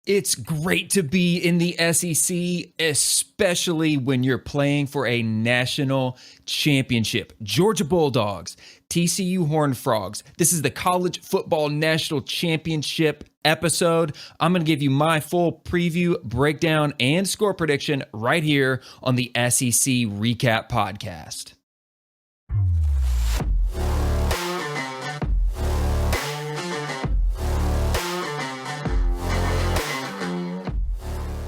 It's great to be in the SEC, especially when you're playing for a national championship. Georgia Bulldogs, TCU Horned Frogs. This is the College Football National Championship episode. I'm going to give you my full preview, breakdown, and score prediction right here on the SEC Recap Podcast.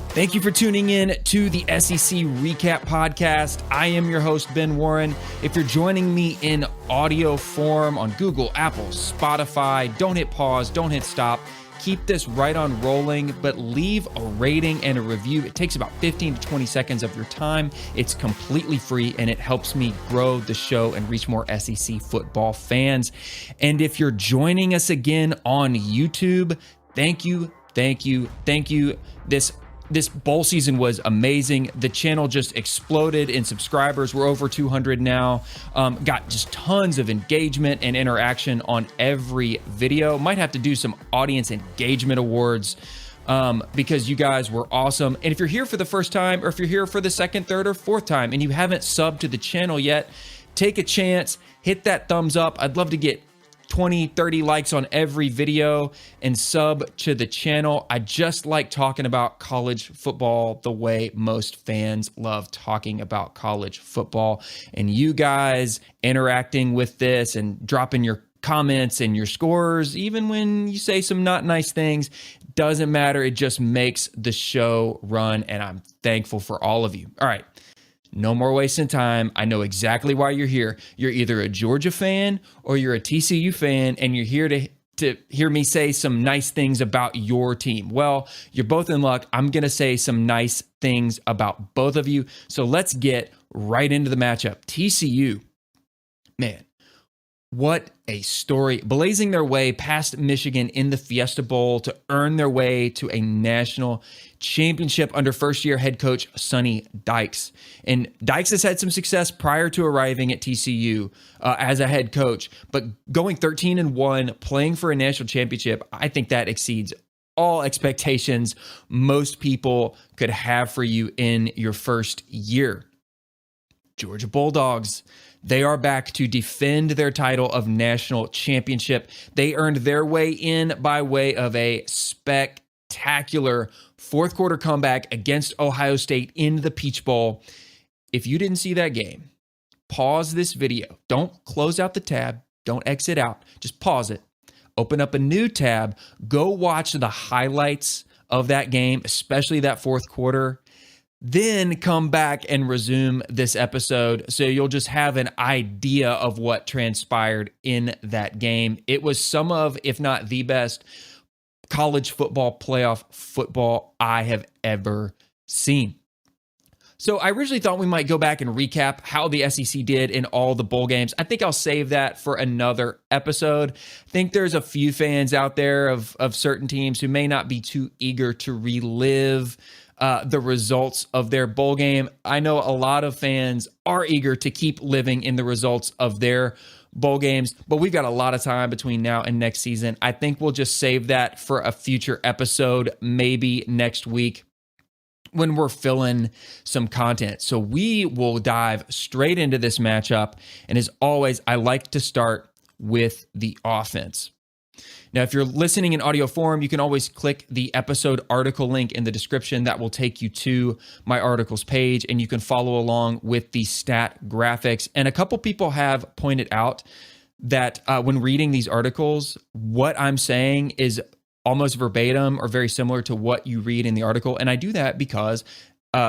Thank you for tuning in to the SEC Recap Podcast. I am your host, Ben Warren. If you're joining me in audio form on Google, Apple, Spotify, don't hit pause, don't hit stop. Keep this right on rolling, but leave a rating and a review. It takes about 15 to 20 seconds of your time. It's completely free, and it helps me grow the show and reach more SEC football fans. And if you're joining us again on YouTube, thank you. This bowl season was amazing. The channel just exploded in subscribers. We're over 200 now. Got just tons of engagement and interaction on every video. Might have to do some audience engagement awards because you guys were awesome. And if you're here for the first time, or if you're here for the second, third, or fourth time, and you haven't subbed to the channel yet, take a chance, hit that thumbs up. I'd love to get 20, 30 likes on every video and sub to the channel. I just like talking about college football the way most fans love talking about college football. And you guys interacting with this and dropping your comments and your scores, even when you say some not nice things, doesn't matter. It just makes the show run, and I'm thankful for all of you. All right. No more wasting time. I know exactly why you're here. You're either a Georgia fan or you're a TCU fan, and you're here to hear me say some nice things about your team. Well, you're both in luck. I'm going to say some nice things about both of you. So let's get right into the matchup. TCU, man, what a story. Blazing their way past Michigan in the Fiesta Bowl to earn their way to a national championship under first-year head coach Sonny Dykes. And Dykes has had some success prior to arriving at TCU as a head coach, but going 13-1, playing for a national championship, I think that exceeds all expectations most people could have for you in your first year. Georgia Bulldogs, they are back to defend their title of national championship. They earned their way in by way of a spectacular fourth quarter comeback against Ohio State in the Peach Bowl. If you didn't see that game, pause this video. Don't close out the tab. Don't exit out. Just pause it. Open up a new tab. Go watch the highlights of that game, especially that fourth quarter. Then come back and resume this episode so you'll just have an idea of what transpired in that game. It was some of, if not the best, college football playoff football I have ever seen. So I originally thought we might go back and recap how the SEC did in all the bowl games. I think I'll save that for another episode. I think there's a few fans out there of certain teams who may not be too eager to relive the results of their bowl game. I know a lot of fans are eager to keep living in the results of their bowl games, but we've got a lot of time between now and next season. I think we'll just save that for a future episode, maybe next week when we're filling some content. So we will dive straight into this matchup. And as always, I like to start with the offense. Now, if you're listening in audio form, you can always click the episode article link in the description. That will take you to my articles page, and you can follow along with the stat graphics. And a couple people have pointed out that when reading these articles, what I'm saying is almost verbatim or very similar to what you read in the article. And I do that because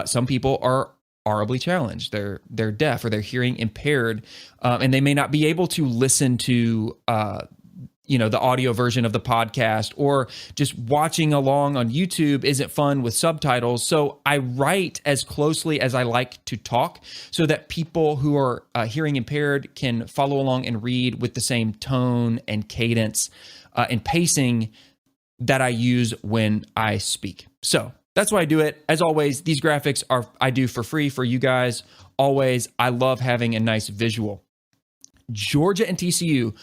some people are audibly challenged. They're deaf or they're hearing impaired, and they may not be able to listen to the audio version of the podcast, or just watching along on YouTube isn't fun with subtitles. So I write as closely as I like to talk so that people who are hearing impaired can follow along and read with the same tone and cadence and pacing that I use when I speak. So that's why I do it. As always, these graphics I do for free for you guys. Always, I love having a nice visual. Georgia and TCU,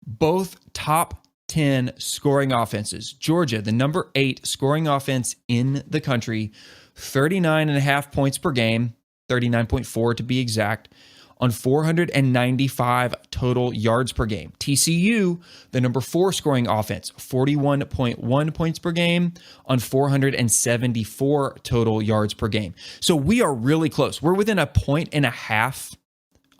both top 10 scoring offenses. Georgia, the number 8 scoring offense in the country, 39.5 points per game, 39.4 to be exact, on 495 total yards per game. TCU, the number 4 scoring offense, 41.1 points per game on 474 total yards per game. So we are really close. We're within a point and a half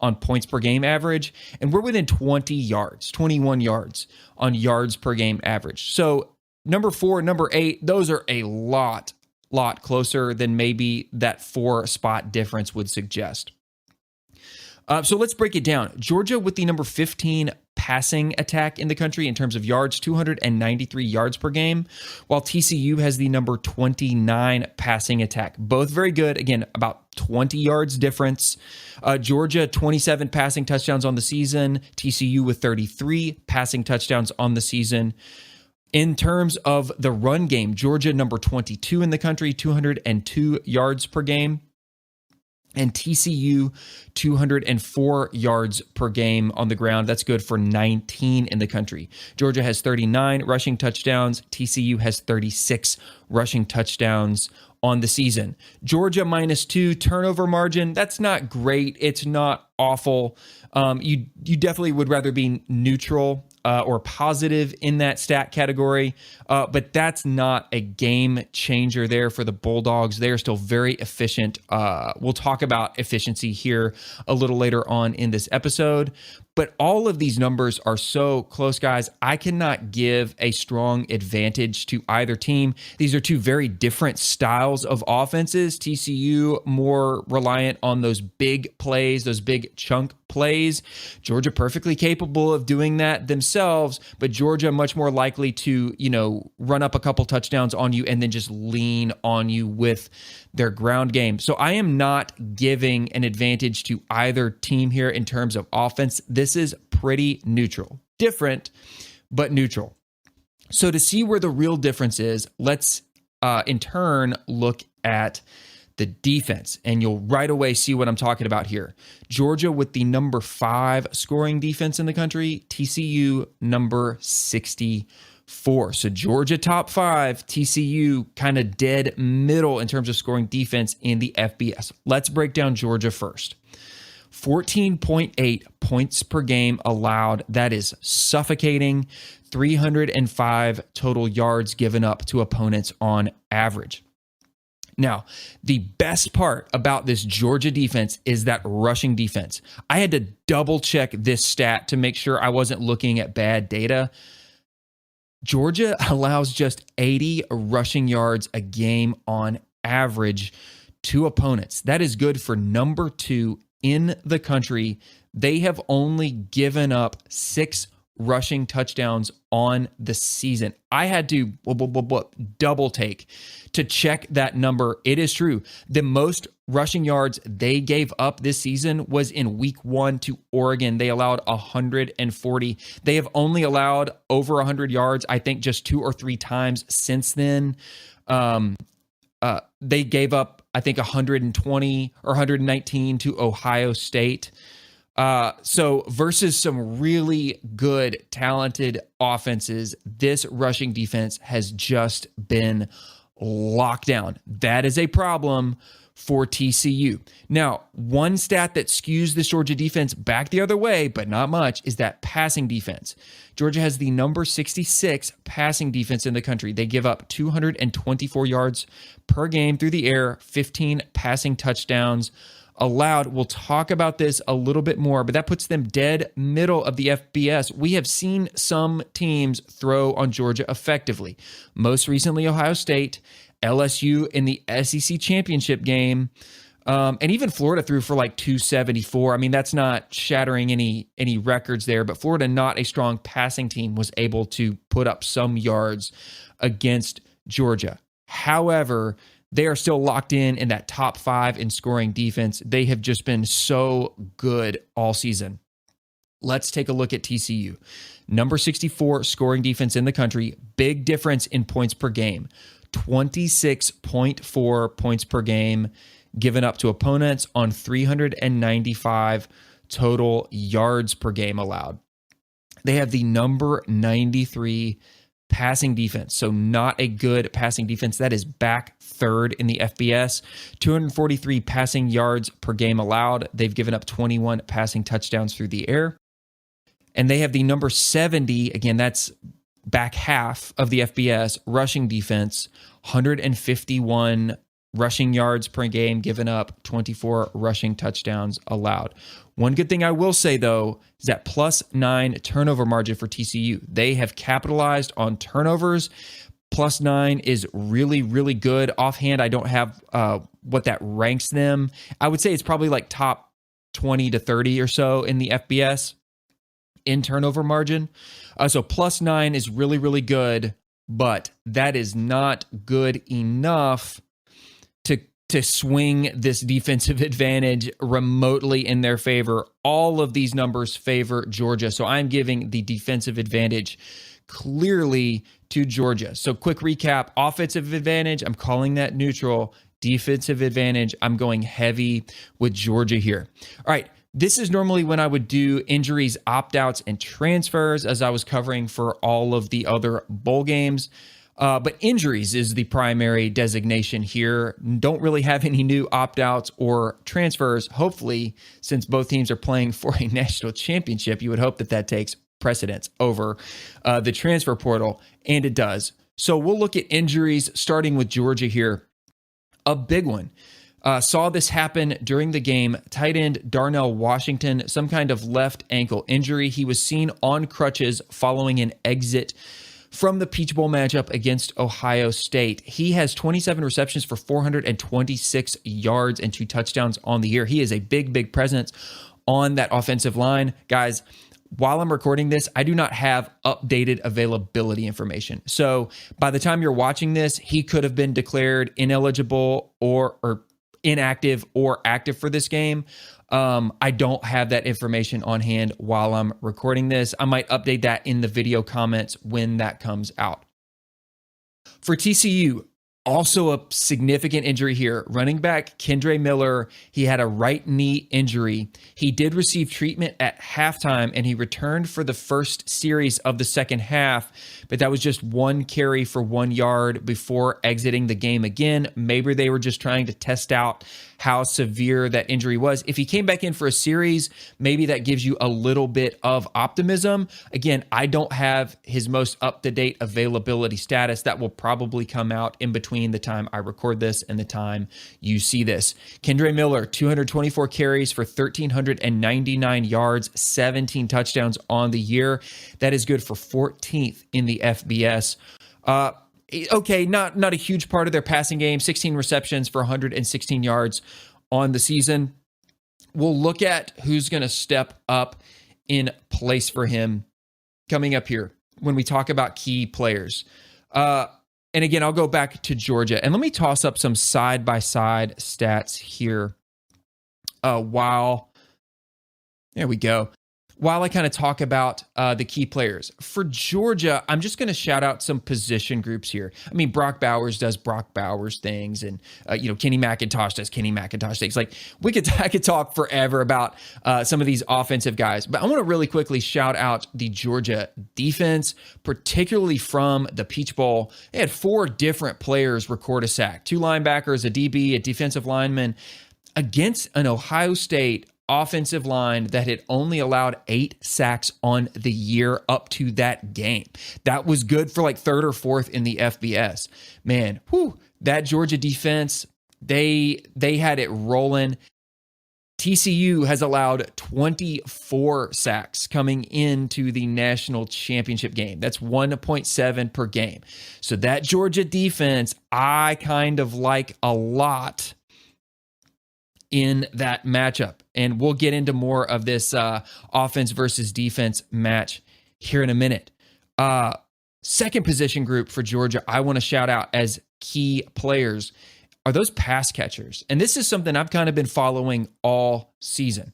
on points per game average, and we're within 21 yards on yards per game average. So number 4, number 8, those are a lot closer than maybe that 4 spot difference would suggest. So let's break it down. Georgia with the number 15 passing attack in the country in terms of yards, 293 yards per game, while TCU has the number 29 passing attack. Both very good. Again, about 20 yards difference. Georgia, 27 passing touchdowns on the season. TCU with 33 passing touchdowns on the season. In terms of the run game, Georgia number 22 in the country, 202 yards per game. And TCU, 204 yards per game on the ground. That's good for 19 in the country. Georgia has 39 rushing touchdowns. TCU has 36 rushing touchdowns on the season. Georgia -2 turnover margin. That's not great. It's not awful. You definitely would rather be neutral or positive in that stat category, but that's not a game changer there for the Bulldogs. They are still very efficient. We'll talk about efficiency here a little later on in this episode, but all of these numbers are so close, guys. I cannot give a strong advantage to either team. These are two very different styles of offenses. TCU more reliant on those big plays, those big chunk plays. Georgia perfectly capable of doing that themselves, but Georgia much more likely to, run up a couple touchdowns on you and then just lean on you with their ground game. So I am not giving an advantage to either team here in terms of offense. This is pretty neutral. Different, but neutral. So to see where the real difference is, let's in turn look at the defense, and you'll right away see what I'm talking about here. Georgia with the number 5 scoring defense in the country, TCU number 64. So Georgia top 5, TCU kind of dead middle in terms of scoring defense in the FBS. Let's break down Georgia first. 14.8 points per game allowed. That is suffocating. 305 total yards given up to opponents on average. Now, the best part about this Georgia defense is that rushing defense. I had to double check this stat to make sure I wasn't looking at bad data. Georgia allows just 80 rushing yards a game on average to opponents. That is good for number 2 in the country. They have only given up 6 rushing touchdowns on the season. I had to double take to check that number. It is true. The most rushing yards they gave up this season was in week 1 to Oregon. They allowed 140. They have only allowed over 100 yards, I think, just 2 or 3 times since then. They gave up, I think, 120 or 119 to Ohio State. So versus some really good, talented offenses, this rushing defense has just been locked down. That is a problem for TCU. Now, one stat that skews this Georgia defense back the other way, but not much, is that passing defense. Georgia has the number 66 passing defense in the country. They give up 224 yards per game through the air, 15 passing touchdowns allowed. We'll talk about this a little bit more, but that puts them dead middle of the FBS. We have seen some teams throw on Georgia effectively. Most recently, Ohio State, LSU in the SEC championship game, and even Florida threw for like 274. I mean, that's not shattering any records there, but Florida, not a strong passing team, was able to put up some yards against Georgia. However, they are still locked in that top 5 in scoring defense. They have just been so good all season. Let's take a look at TCU. Number 64 scoring defense in the country. Big difference in points per game. 26.4 points per game given up to opponents on 395 total yards per game allowed. They have the number 93 passing defense. So not a good passing defense. That is back third in the FBS. 243 passing yards per game allowed. They've given up 21 passing touchdowns through the air. And they have the number 70, again, that's back half of the FBS, rushing defense, 151 rushing yards per game given up, 24 rushing touchdowns allowed. One good thing I will say, though, is that +9 turnover margin for TCU. They have capitalized on turnovers. +9 is really, really good. Offhand, I don't have what that ranks them. I would say it's probably like top 20 to 30 or so in the FBS in turnover margin. So +9 is really, really good, but that is not good enough to swing this defensive advantage remotely in their favor. All of these numbers favor Georgia. So I'm giving the defensive advantage clearly to Georgia. So quick recap, offensive advantage, I'm calling that neutral. Defensive advantage, I'm going heavy with Georgia here. All right. This is normally when I would do injuries, opt-outs, and transfers as I was covering for all of the other bowl games. But injuries is the primary designation here. Don't really have any new opt-outs or transfers. Hopefully, since both teams are playing for a national championship, you would hope that that takes precedence over the transfer portal, and it does. So we'll look at injuries, starting with Georgia here. A big one. Saw this happen during the game. Tight end Darnell Washington, some kind of left ankle injury. He was seen on crutches following an exit from the Peach Bowl matchup against Ohio State. He has 27 receptions for 426 yards and 2 touchdowns on the year. He is a big, big presence on that offensive line. Guys, while I'm recording this, I do not have updated availability information. So by the time you're watching this, he could have been declared ineligible or inactive or active for this game. I don't have that information on hand while I'm recording this. I might update that in the video comments when that comes out. For TCU, also a significant injury here. Running back Kendre Miller, he had a right knee injury. He did receive treatment at halftime, and he returned for the first series of the second half, but that was just 1 carry for 1 yard before exiting the game again. Maybe they were just trying to test out how severe that injury was. If he came back in for a series, maybe that gives you a little bit of optimism. Again, I don't have his most up-to-date availability status. That will probably come out in between the time I record this and the time you see this. Kendre Miller, 224 carries for 1,399 yards, 17 touchdowns on the year. That is good for 14th in the FBS. Okay, not a huge part of their passing game, 16 receptions for 116 yards on the season. We'll look at who's going to step up in place for him coming up here when we talk about key players. And again, I'll go back to Georgia. And let me toss up some side-by-side stats here there we go. While I kind of talk about the key players. For Georgia, I'm just going to shout out some position groups here. I mean, Brock Bowers does Brock Bowers things, and Kenny McIntosh does Kenny McIntosh things. Like, I could talk forever about some of these offensive guys, but I want to really quickly shout out the Georgia defense, particularly from the Peach Bowl. They had 4 different players record a sack, 2 linebackers, a DB, a defensive lineman, against an Ohio State offensive line that had only allowed 8 sacks on the year up to that game. That was good for like 3rd or 4th in the FBS. Man, that Georgia defense, they had it rolling. TCU has allowed 24 sacks coming into the national championship game. That's 1.7 per game. So that Georgia defense, I kind of like a lot in that matchup. And we'll get into more of this offense versus defense match here in a minute. Second position group for Georgia, I want to shout out as key players are those pass catchers. And this is something I've kind of been following all season.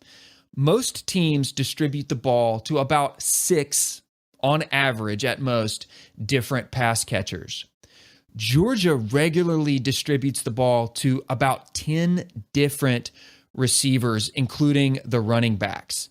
Most teams distribute the ball to about 6, on average at most, different pass catchers. Georgia regularly distributes the ball to about 10 different receivers, including the running backs.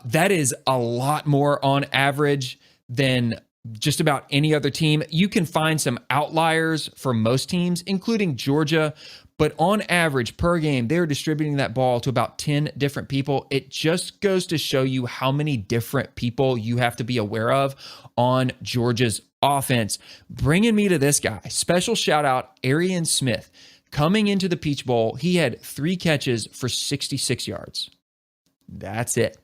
That is a lot more on average than just about any other team. You can find some outliers for most teams, including Georgia, but on average per game, they're distributing that ball to about 10 different people. It just goes to show you how many different people you have to be aware of on Georgia's offense. Bringing me to this guy, special shout out, Arian Smith. Coming into the Peach Bowl, he had 3 catches for 66 yards. That's it.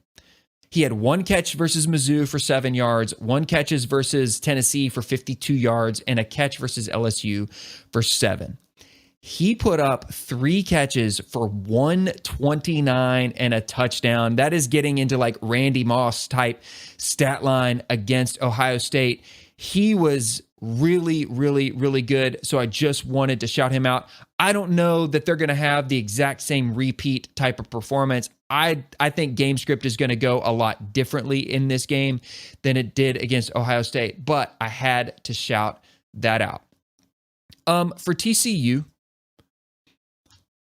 He had 1 catch versus Mizzou for 7 yards, 1 catches versus Tennessee for 52 yards, and a catch versus LSU for 7. He put up 3 catches for 129 and a touchdown. That is getting into like Randy Moss type stat line against Ohio State. He was really, really, really good. So I just wanted to shout him out. I don't know that they're going to have the exact same repeat type of performance. I think game script is going to go a lot differently in this game than it did against Ohio State, but I had to shout that out. For TCU,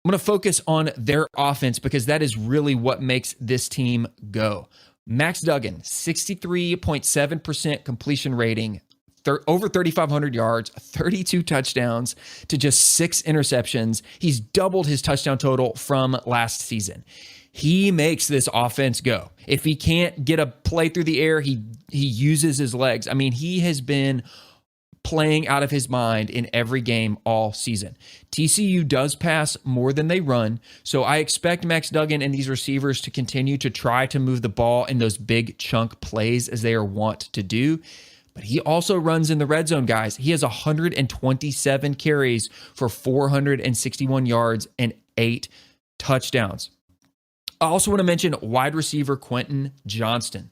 I'm going to focus on their offense because that is really what makes this team go. Max Duggan, 63.7% completion rating, over 3,500 yards, 32 touchdowns to just 6 interceptions. He's doubled his touchdown total from last season. He makes this offense go. If he can't get a play through the air, he uses his legs. I mean, he has been playing out of his mind in every game all season. TCU does pass more than they run, so I expect Max Duggan and these receivers to continue to try to move the ball in those big chunk plays as they are wont to do. But he also runs in the red zone, guys. He has 127 carries for 461 yards and 8 touchdowns. I also want to mention wide receiver Quentin Johnston.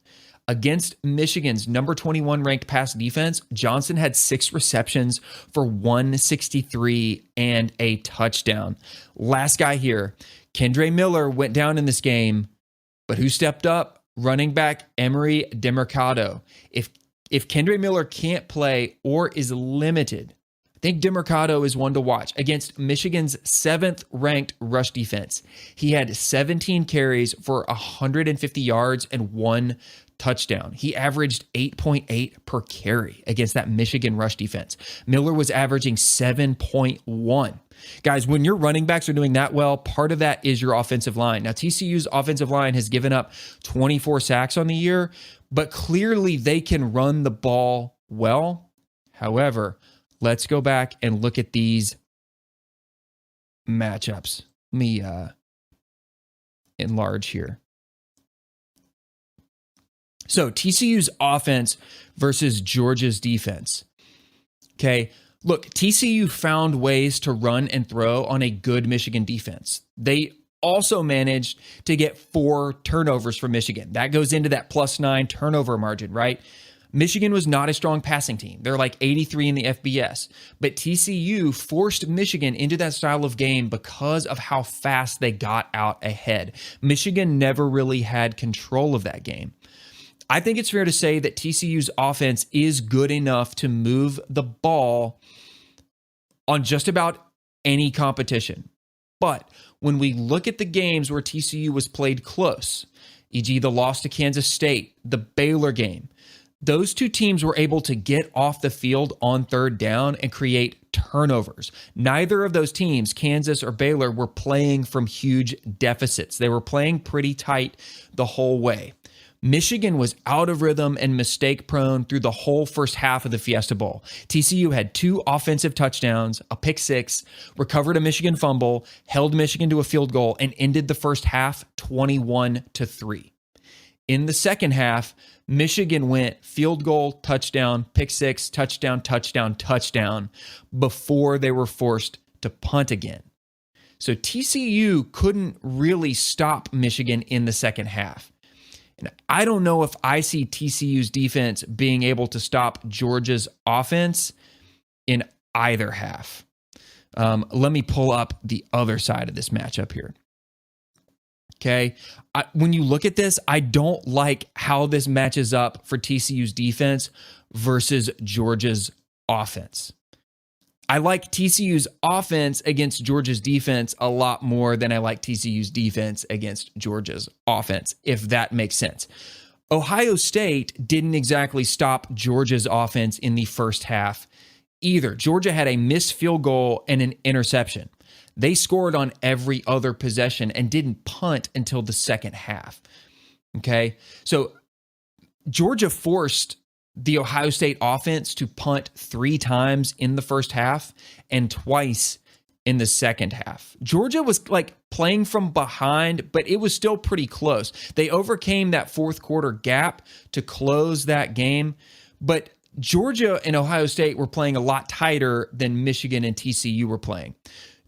Against Michigan's number 21 ranked pass defense, Johnson had 6 receptions for 163 and a touchdown. Last guy here, Kendre Miller went down in this game, but who stepped up? Running back Emery DeMercado. If Kendre Miller can't play or is limited, I think DeMercado is one to watch. Against Michigan's 7th ranked rush defense, he had 17 carries for 150 yards and 1 touchdown. He averaged 8.8 per carry against that Michigan rush defense. Miller was averaging 7.1. Guys, when your running backs are doing that well, part of that is your offensive line. Now, TCU's offensive line has given up 24 sacks on the year, but clearly they can run the ball well. However, let's go back and look at these matchups. Let me enlarge here. So TCU's offense versus Georgia's defense. Okay, look, TCU found ways to run and throw on a good Michigan defense. They also managed to get 4 turnovers from Michigan. That goes into that +9 turnover margin, right? Michigan was not a strong passing team. They're like 83 in the FBS. But TCU forced Michigan into that style of game because of how fast they got out ahead. Michigan never really had control of that game. I think it's fair to say that TCU's offense is good enough to move the ball on just about any competition. But when we look at the games where TCU was played close, e.g. the loss to Kansas State, the Baylor game, those 2 teams were able to get off the field on 3rd down and create turnovers. Neither of those teams, Kansas or Baylor, were playing from huge deficits. They were playing pretty tight the whole way. Michigan was out of rhythm and mistake prone through the whole first half of the Fiesta Bowl. TCU had 2 offensive touchdowns, a pick 6, recovered a Michigan fumble, held Michigan to a field goal, and ended the first half 21-3. In the second half, Michigan went field goal, touchdown, pick 6, touchdown, touchdown, touchdown before they were forced to punt again. So TCU couldn't really stop Michigan in the second half. And I don't know if I see TCU's defense being able to stop Georgia's offense in either half. Let me pull up the other side of this matchup here. Okay. When you look at this, I don't like how this matches up for TCU's defense versus Georgia's offense. I like TCU's offense against Georgia's defense a lot more than I like TCU's defense against Georgia's offense, if that makes sense. Ohio State didn't exactly stop Georgia's offense in the first half either. Georgia had a missed field goal and an interception. They scored on every other possession and didn't punt until the second half. Okay, so Georgia forced the Ohio State offense to punt 3 times in the first half and twice in the second half. Georgia was like playing from behind, but it was still pretty close. They overcame that fourth quarter gap to close that game, but Georgia and Ohio State were playing a lot tighter than Michigan and TCU were playing.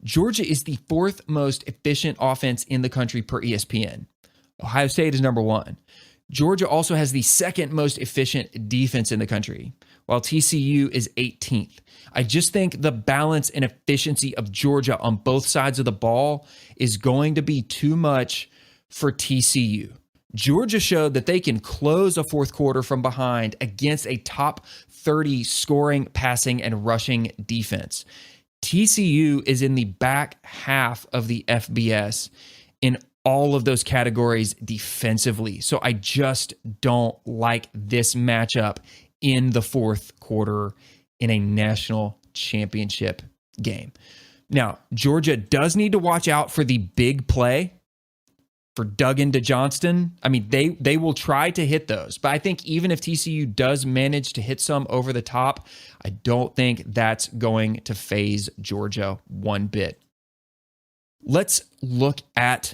Georgia is the 4th most efficient offense in the country per ESPN. Ohio State is number 1. Georgia also has the 2nd most efficient defense in the country, while TCU is 18th. I just think the balance and efficiency of Georgia on both sides of the ball is going to be too much for TCU. Georgia showed that they can close a fourth quarter from behind against a top 30 scoring, passing, and rushing defense. TCU is in the back half of the FBS in all of those categories defensively. So I just don't like this matchup in the fourth quarter in a national championship game. Now, Georgia does need to watch out for the big play for Duggan to Johnston. I mean, they will try to hit those, but I think even if TCU does manage to hit some over the top, I don't think that's going to phase Georgia one bit. Let's look at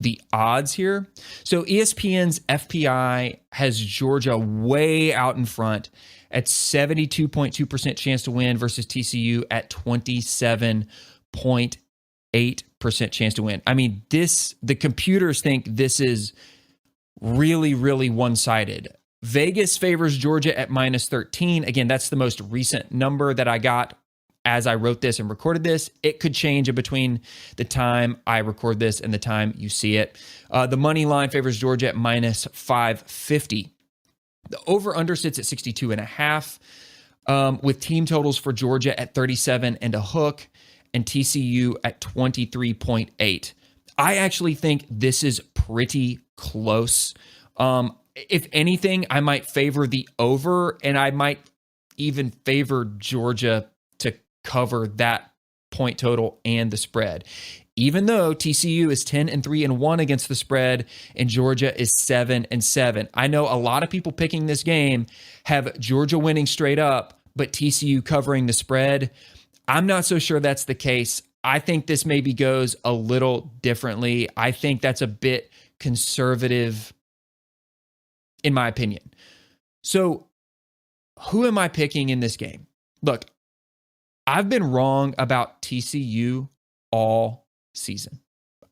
the odds here. So ESPN's FPI has Georgia way out in front at 72.2% chance to win versus TCU at 27.8% chance to win. I mean, the computers think this is really, really one-sided. Vegas favors Georgia at -13. Again, that's the most recent number that I got as I wrote this and recorded this. It could change in between the time I record this and the time you see it. The money line favors Georgia at -550. The over-under sits at 62.5, with team totals for Georgia at 37 and a hook and TCU at 23.8. I actually think this is pretty close. If anything, I might favor the over, and I might even favor Georgia to cover that point total and the spread. Even though TCU is 10-3-1 against the spread and Georgia is 7-7. I know a lot of people picking this game have Georgia winning straight up, but TCU covering the spread. I'm not so sure that's the case. I think this maybe goes a little differently. I think that's a bit conservative, in my opinion. So who am I picking in this game? Look, I've been wrong about TCU all season.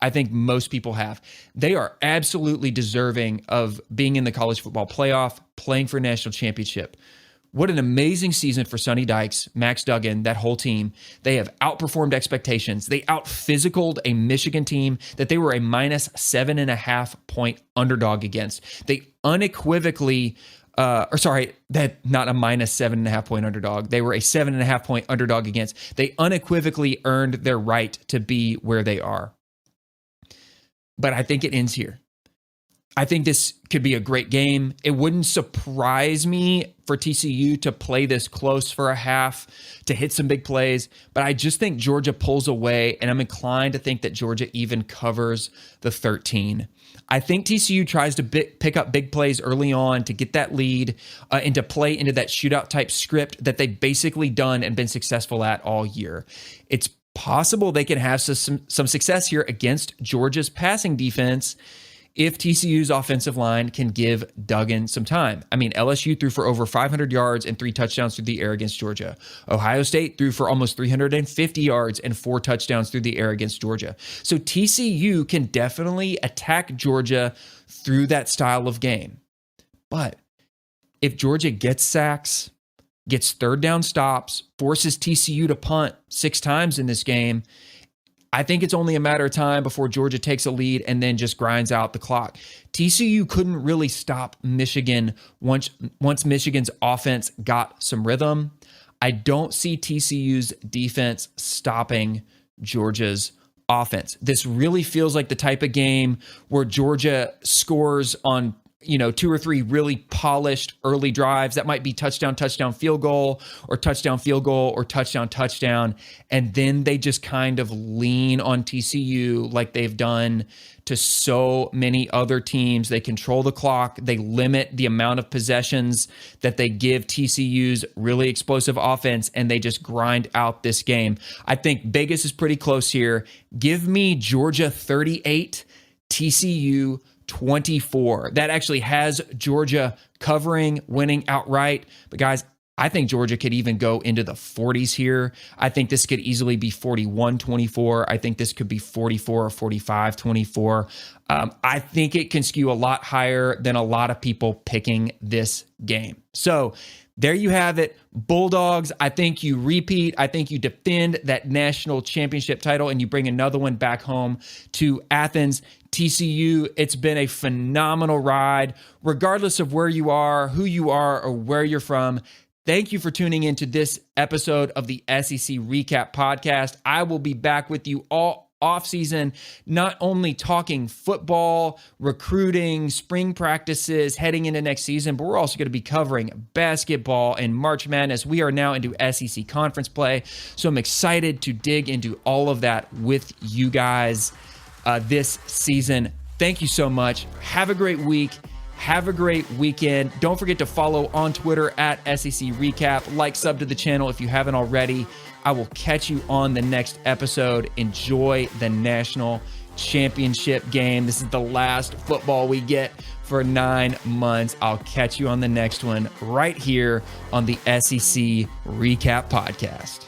I think most people have. They are absolutely deserving of being in the college football playoff, playing for a national championship. What an amazing season for Sonny Dykes, Max Duggan, that whole team. They have outperformed expectations. They out-physicaled a Michigan team that they were a -7.5 point underdog against. They unequivocally, not a -7.5 point underdog. They were a 7.5 point underdog against. They unequivocally earned their right to be where they are. But I think it ends here. I think this could be a great game. It wouldn't surprise me for TCU to play this close for a half, to hit some big plays, but I just think Georgia pulls away, and I'm inclined to think that Georgia even covers the 13. I think TCU tries to pick up big plays early on to get that lead and to play into that shootout type script that they've basically done and been successful at all year. It's possible they can have some success here against Georgia's passing defense if TCU's offensive line can give Duggan some time. I mean, LSU threw for over 500 yards and 3 touchdowns through the air against Georgia. Ohio State threw for almost 350 yards and 4 touchdowns through the air against Georgia. So TCU can definitely attack Georgia through that style of game. But if Georgia gets sacks, gets third down stops, forces TCU to punt 6 times in this game, I think it's only a matter of time before Georgia takes a lead and then just grinds out the clock. TCU couldn't really stop Michigan once Michigan's offense got some rhythm. I don't see TCU's defense stopping Georgia's offense. This really feels like the type of game where Georgia scores on, 2 or 3 really polished early drives. That might be touchdown, field goal, or touchdown, field goal, or touchdown. And then they just kind of lean on TCU like they've done to so many other teams. They control the clock. They limit the amount of possessions that they give TCU's really explosive offense, and they just grind out this game. I think Vegas is pretty close here. Give me Georgia 38, TCU 24. That actually has Georgia covering, winning outright. But guys, I think Georgia could even go into the 40s here. I think this could easily be 41-24. I think this could be 44 or 45-24. I think it can skew a lot higher than a lot of people picking this game. So there you have it. Bulldogs, I think you repeat. I think you defend that national championship title and you bring another one back home to Athens. TCU, it's been a phenomenal ride, regardless of where you are, who you are, or where you're from. Thank you for tuning into this episode of the SEC Recap Podcast. I will be back with you all offseason, not only talking football, recruiting, spring practices, heading into next season, but we're also going to be covering basketball and March Madness. We are now into SEC conference play, so I'm excited to dig into all of that with you guys this season. Thank you so much. Have a great week. Have a great weekend. Don't forget to follow on Twitter at SEC Recap. Like, sub to the channel if you haven't already. I will catch you on the next episode. Enjoy the national championship game. This is the last football we get for 9 months. I'll catch you on the next one right here on the SEC Recap Podcast.